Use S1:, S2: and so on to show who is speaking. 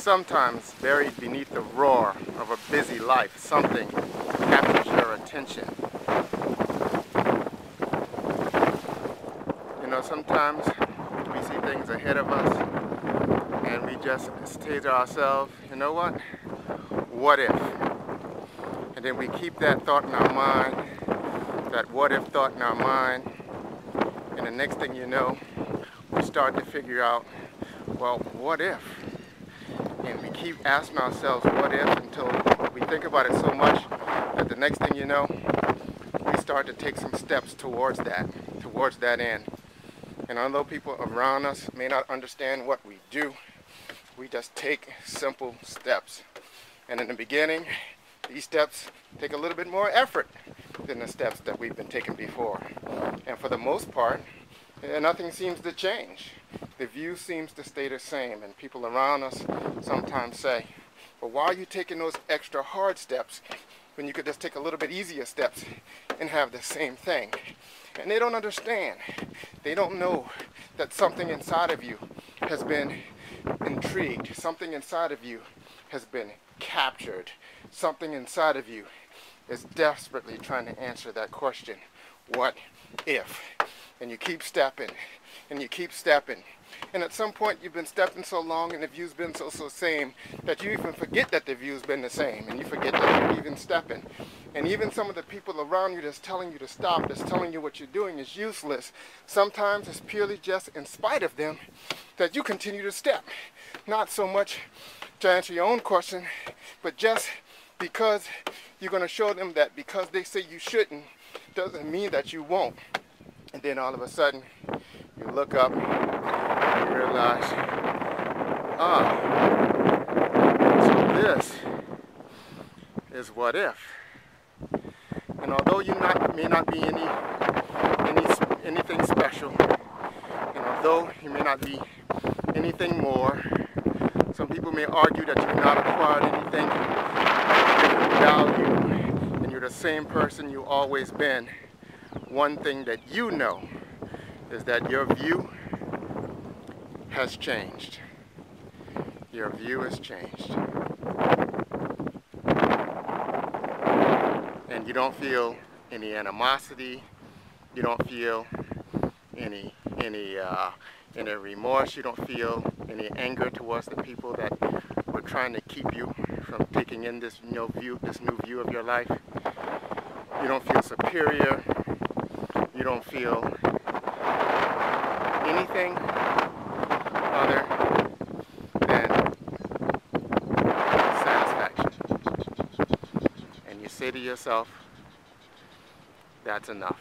S1: Sometimes buried beneath the roar of a busy life, something captures your attention. You know, sometimes we see things ahead of us and we just say to ourselves, you know what if? And then we keep that thought in our mind, that what if thought in our mind, and the next thing you know, we start to figure out, well, what if? And we keep asking ourselves what if until we think about it so much that the next thing you know, we start to take some steps towards that end. And although people around us may not understand what we do, we just take simple steps. And in the beginning, these steps take a little bit more effort than the steps that we've been taking before. And for the most part, nothing seems to change. The view seems to stay the same, and people around us sometimes say, well, why are you taking those extra hard steps when you could just take a little bit easier steps and have the same thing? And they don't understand. They don't know that something inside of you has been intrigued. Something inside of you has been captured. Something inside of you is desperately trying to answer that question, what if? And you keep stepping, and you keep stepping. And at some point you've been stepping so long and the view's been so same that you even forget that the view's been the same, and you forget that you're even stepping. And even some of the people around you that's telling you to stop, that's telling you what you're doing is useless. Sometimes it's purely just in spite of them that you continue to step. Not so much to answer your own question, but just because you're going to show them that because they say you shouldn't doesn't mean that you won't. And then all of a sudden you look up and you realize, so this is what if. And although you may not be anything special, and although you may not be anything more, some people may argue that you've not acquired anything of value, and you're the same person you've always been. One thing that you know is that your view has changed. Your view has changed. And you don't feel any animosity, you don't feel any remorse, you don't feel any anger towards the people that were trying to keep you from taking in this new view of your life. You don't feel superior, you don't feel anything other than satisfaction. And you say to yourself, that's enough.